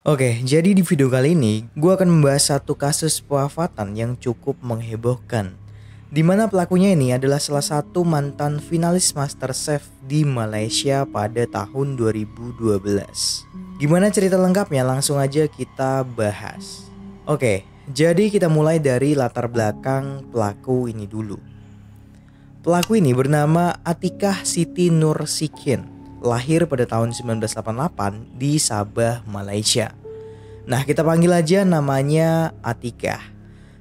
Oke, jadi di video kali ini gue akan membahas satu kasus pewafatan yang cukup menghebohkan, di mana pelakunya ini adalah salah satu mantan finalis MasterChef di Malaysia pada tahun 2012. Gimana cerita lengkapnya? Langsung aja kita bahas. Oke, jadi kita mulai dari latar belakang pelaku ini dulu. Pelaku ini bernama Atikah Siti Nur Sikin, lahir pada tahun 1988 di Sabah, Malaysia. Nah, kita panggil aja namanya Atikah.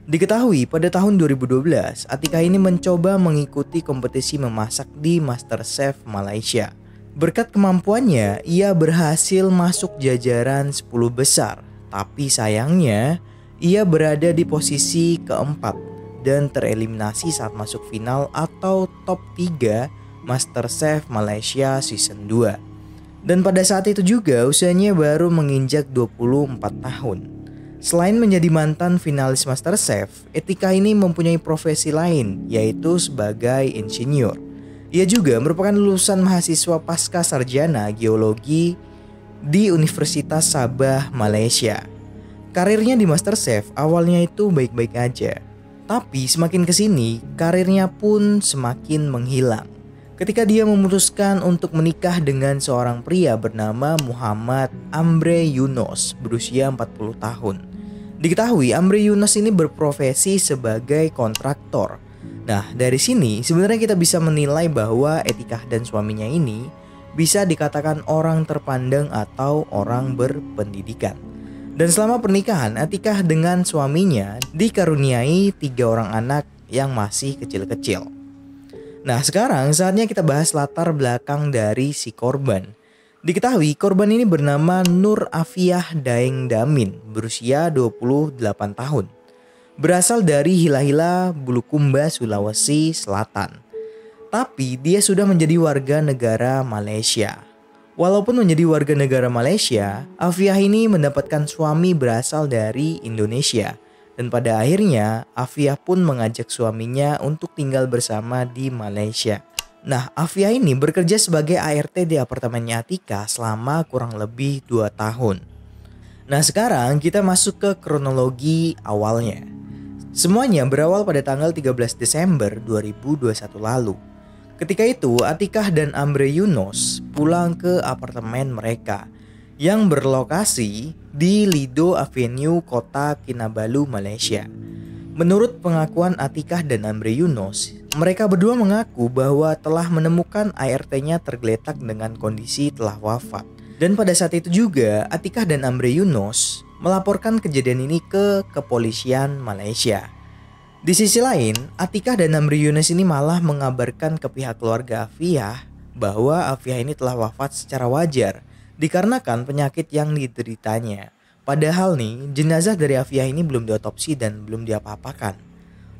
Diketahui pada tahun 2012, Atikah ini mencoba mengikuti kompetisi memasak di MasterChef Malaysia. Berkat kemampuannya, ia berhasil masuk jajaran 10 besar. Tapi sayangnya, ia berada di posisi keempat dan tereliminasi saat masuk final atau top 3 MasterChef Malaysia Season 2. Dan pada saat itu juga usianya baru menginjak 24 tahun. Selain menjadi mantan finalis MasterChef, Atikah ini mempunyai profesi lain, yaitu sebagai insinyur. Ia juga merupakan lulusan mahasiswa pasca sarjana geologi di Universitas Sabah, Malaysia. Karirnya di MasterChef awalnya itu baik-baik aja, tapi semakin kesini karirnya pun semakin menghilang ketika dia memutuskan untuk menikah dengan seorang pria bernama Muhammad Amre Yunus berusia 40 tahun. Diketahui Amre Yunus ini berprofesi sebagai kontraktor. Nah, dari sini sebenarnya kita bisa menilai bahwa Atikah dan suaminya ini bisa dikatakan orang terpandang atau orang berpendidikan. Dan selama pernikahan, Atikah dengan suaminya dikaruniai 3 orang anak yang masih kecil-kecil. Nah, sekarang saatnya kita bahas latar belakang dari si korban. Diketahui korban ini bernama Nur Afiah Daeng Damin, berusia 28 tahun. Berasal dari Hila-Hila, Bulukumba, Sulawesi Selatan. Tapi dia sudah menjadi warga negara Malaysia. Walaupun menjadi warga negara Malaysia, Afiah ini mendapatkan suami berasal dari Indonesia. Dan pada akhirnya, Afiah pun mengajak suaminya untuk tinggal bersama di Malaysia. Nah, Afiah ini bekerja sebagai ART di apartemennya Atikah selama kurang lebih 2 tahun. Nah, sekarang kita masuk ke kronologi awalnya. Semuanya berawal pada tanggal 13 Desember 2021 lalu. Ketika itu, Atikah dan Amre Yunus pulang ke apartemen mereka yang berlokasi di Lido Avenue, Kota Kinabalu, Malaysia. Menurut pengakuan Atikah dan Amre Yunus, mereka berdua mengaku bahwa telah menemukan ART-nya tergeletak dengan kondisi telah wafat. Dan pada saat itu juga, Atikah dan Amre Yunus melaporkan kejadian ini ke kepolisian Malaysia. Di sisi lain, Atikah dan Amre Yunus ini malah mengabarkan ke pihak keluarga Afiah bahwa Afiah ini telah wafat secara wajar dikarenakan penyakit yang dideritanya. Padahal nih, jenazah dari Afiah ini belum diotopsi dan belum diapa-apakan.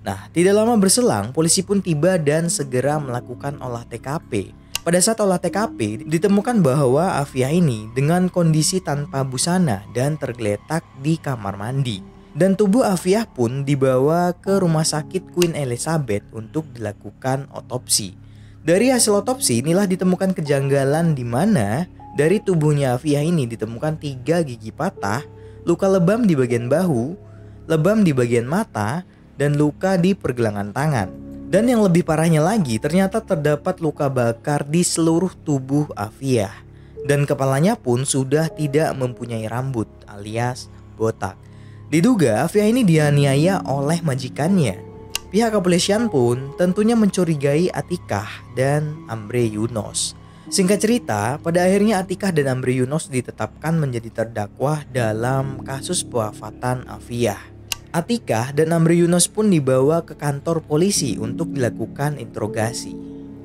Nah, tidak lama berselang, polisi pun tiba dan segera melakukan olah TKP. Pada saat olah TKP, ditemukan bahwa Afiah ini dengan kondisi tanpa busana dan tergeletak di kamar mandi. Dan tubuh Afiah pun dibawa ke rumah sakit Queen Elizabeth untuk dilakukan otopsi. Dari hasil otopsi inilah ditemukan kejanggalan di mana dari tubuhnya Afiah ini ditemukan 3 gigi patah, luka lebam di bagian bahu, lebam di bagian mata, dan luka di pergelangan tangan. Dan yang lebih parahnya lagi, ternyata terdapat luka bakar di seluruh tubuh Afiah. Dan kepalanya pun sudah tidak mempunyai rambut alias botak. Diduga Afiah ini dianiaya oleh majikannya. Pihak kepolisian pun tentunya mencurigai Atikah dan Amre Yunus. Singkat cerita, pada akhirnya Atikah dan Amre Yunus ditetapkan menjadi terdakwa dalam kasus pewafatan Afiah. Atikah dan Amre Yunus pun dibawa ke kantor polisi untuk dilakukan interogasi.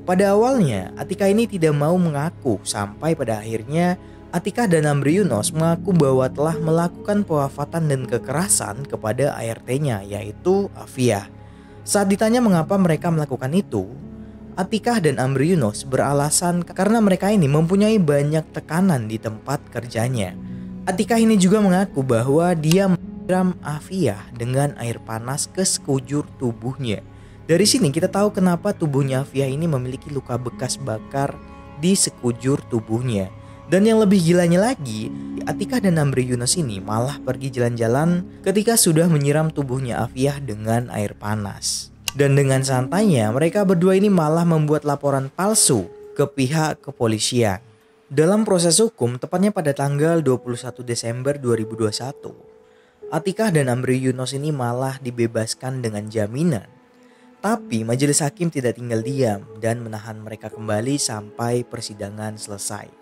Pada awalnya, Atikah ini tidak mau mengaku sampai pada akhirnya Atikah dan Amre Yunus mengaku bahwa telah melakukan pewafatan dan kekerasan kepada ART-nya, yaitu Afiah. Saat ditanya mengapa mereka melakukan itu, Atikah dan Amre Yunus beralasan karena mereka ini mempunyai banyak tekanan di tempat kerjanya. Atikah ini juga mengaku bahwa dia menyiram Afiah dengan air panas ke sekujur tubuhnya. Dari sini kita tahu kenapa tubuhnya Afiah ini memiliki luka bekas bakar di sekujur tubuhnya. Dan yang lebih gilanya lagi, Atikah dan Amri Yunus ini malah pergi jalan-jalan ketika sudah menyiram tubuhnya Afiah dengan air panas. Dan dengan santainya mereka berdua ini malah membuat laporan palsu ke pihak kepolisian. Dalam proses hukum, tepatnya pada tanggal 21 Desember 2021, Atikah dan Amri Yunus ini malah dibebaskan dengan jaminan. Tapi majelis hakim tidak tinggal diam dan menahan mereka kembali sampai persidangan selesai.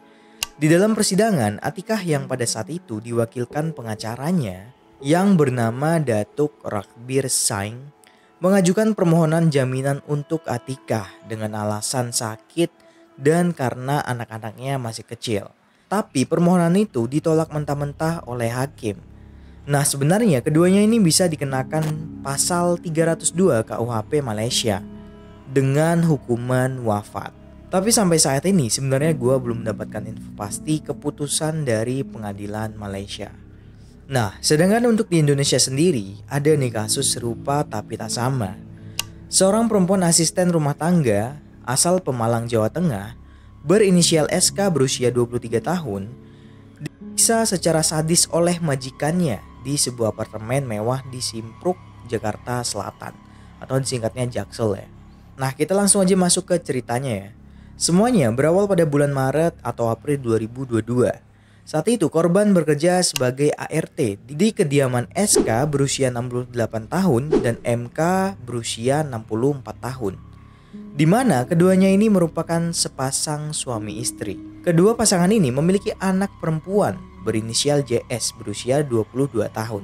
Di dalam persidangan, Atikah yang pada saat itu diwakilkan pengacaranya yang bernama Datuk Rakbir Saing mengajukan permohonan jaminan untuk Atikah dengan alasan sakit dan karena anak-anaknya masih kecil. Tapi permohonan itu ditolak mentah-mentah oleh hakim. Nah, sebenarnya keduanya ini bisa dikenakan pasal 302 KUHP Malaysia dengan hukuman wafat. Tapi sampai saat ini sebenarnya gue belum mendapatkan info pasti keputusan dari pengadilan Malaysia. Nah, sedangkan untuk di Indonesia sendiri ada nih kasus serupa tapi tak sama. Seorang perempuan asisten rumah tangga asal Pemalang, Jawa Tengah berinisial SK berusia 23 tahun disiksa secara sadis oleh majikannya di sebuah apartemen mewah di Simpruk, Jakarta Selatan, atau disingkatnya Jaksel ya. Nah, kita langsung aja masuk ke ceritanya ya. Semuanya berawal pada bulan Maret atau April 2022. Saat itu korban bekerja sebagai ART di kediaman SK berusia 68 tahun dan MK berusia 64 tahun. Di mana keduanya ini merupakan sepasang suami istri. Kedua pasangan ini memiliki anak perempuan berinisial JS berusia 22 tahun.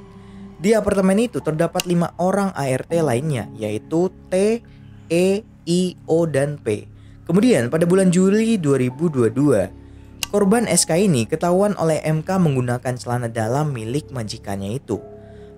Di apartemen itu terdapat 5 orang ART lainnya, yaitu T, E, I, O, dan P. Kemudian pada bulan Juli 2022, korban SK ini ketahuan oleh MK menggunakan celana dalam milik majikannya itu.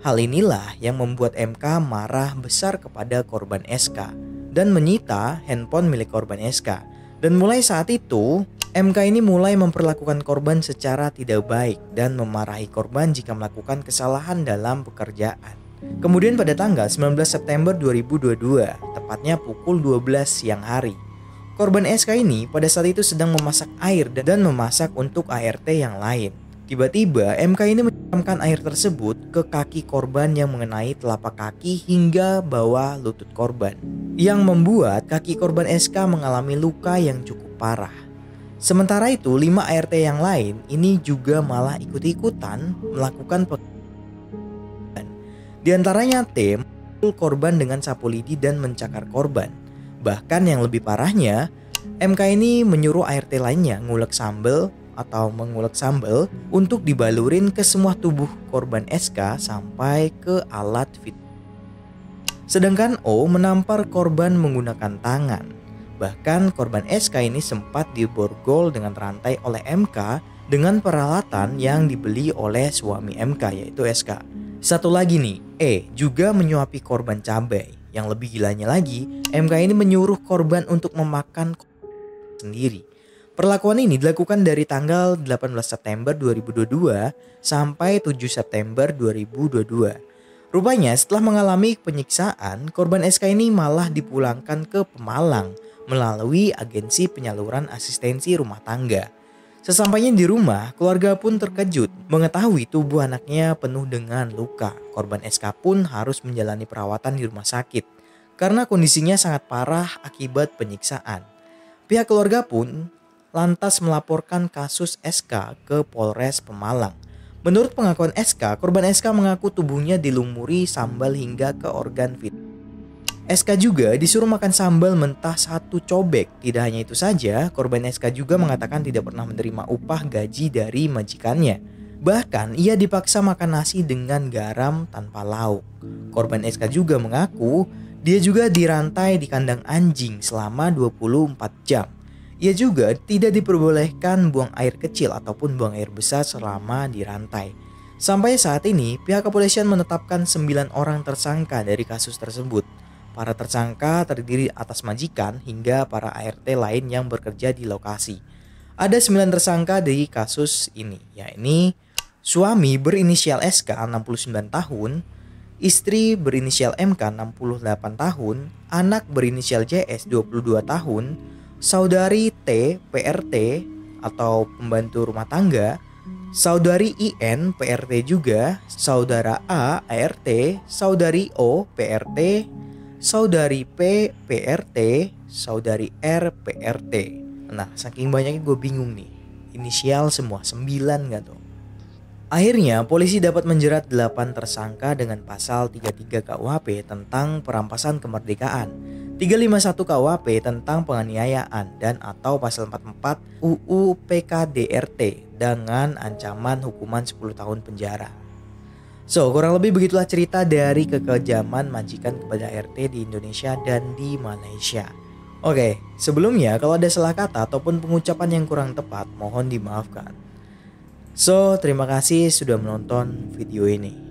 Hal inilah yang membuat MK marah besar kepada korban SK dan menyita handphone milik korban SK. Dan mulai saat itu, MK ini mulai memperlakukan korban secara tidak baik dan memarahi korban jika melakukan kesalahan dalam pekerjaan. Kemudian pada tanggal 19 September 2022, tepatnya pukul 12 siang hari, korban SK ini pada saat itu sedang memasak air dan memasak untuk ART yang lain. Tiba-tiba MK ini menyiramkan air tersebut ke kaki korban yang mengenai telapak kaki hingga bawah lutut korban, yang membuat kaki korban SK mengalami luka yang cukup parah. Sementara itu 5 ART yang lain ini juga malah ikut-ikutan melakukan pekerjaan. Di antaranya T memukul korban dengan sapu lidi dan mencakar korban. Bahkan yang lebih parahnya, MK ini menyuruh ART lainnya mengulek sambal untuk dibalurin ke semua tubuh korban SK sampai ke alat fit. Sedangkan O menampar korban menggunakan tangan. Bahkan korban SK ini sempat diborgol dengan rantai oleh MK dengan peralatan yang dibeli oleh suami MK yaitu SK. Satu lagi nih, E juga menyuapi korban cabai. Yang lebih gilanya lagi, MK ini menyuruh korban untuk memakan sendiri. Perlakuan ini dilakukan dari tanggal 18 September 2022 sampai 7 September 2022. Rupanya setelah mengalami penyiksaan, korban SK ini malah dipulangkan ke Pemalang melalui agensi penyaluran asistensi rumah tangga. Sesampainya di rumah, keluarga pun terkejut mengetahui tubuh anaknya penuh dengan luka. Korban SK pun harus menjalani perawatan di rumah sakit karena kondisinya sangat parah akibat penyiksaan. Pihak keluarga pun lantas melaporkan kasus SK ke Polres Pemalang. Menurut pengakuan SK, korban SK mengaku tubuhnya dilumuri sambal hingga ke organ vital. SK juga disuruh makan sambal mentah 1 cobek. Tidak hanya itu saja, korban SK juga mengatakan tidak pernah menerima upah gaji dari majikannya. Bahkan ia dipaksa makan nasi dengan garam tanpa lauk. Korban SK juga mengaku dia juga dirantai di kandang anjing selama 24 jam. Ia juga tidak diperbolehkan buang air kecil ataupun buang air besar selama dirantai. Sampai saat ini, pihak kepolisian menetapkan 9 orang tersangka dari kasus tersebut. Para tersangka terdiri atas majikan hingga para ART lain yang bekerja di lokasi. Ada 9 tersangka dari kasus ini, yakni suami berinisial SK 69 tahun, istri berinisial MK 68 tahun, anak berinisial JS 22 tahun, saudari T PRT atau pembantu rumah tangga, saudari IN PRT juga, saudara A ART, saudari O PRT, saudari P PRT, saudari R PRT. Nah, saking banyaknya gue bingung nih. Inisial semua 9 gak tuh? Akhirnya polisi dapat menjerat 8 tersangka dengan pasal 33 KUHP tentang perampasan kemerdekaan, 351 KUHP tentang penganiayaan, dan atau pasal 44 UU PKDRT dengan ancaman hukuman 10 tahun penjara. So, kurang lebih begitulah cerita dari kekejaman majikan kepada RT di Indonesia dan di Malaysia. Oke, sebelumnya kalau ada salah kata ataupun pengucapan yang kurang tepat, mohon dimaafkan. So, terima kasih sudah menonton video ini.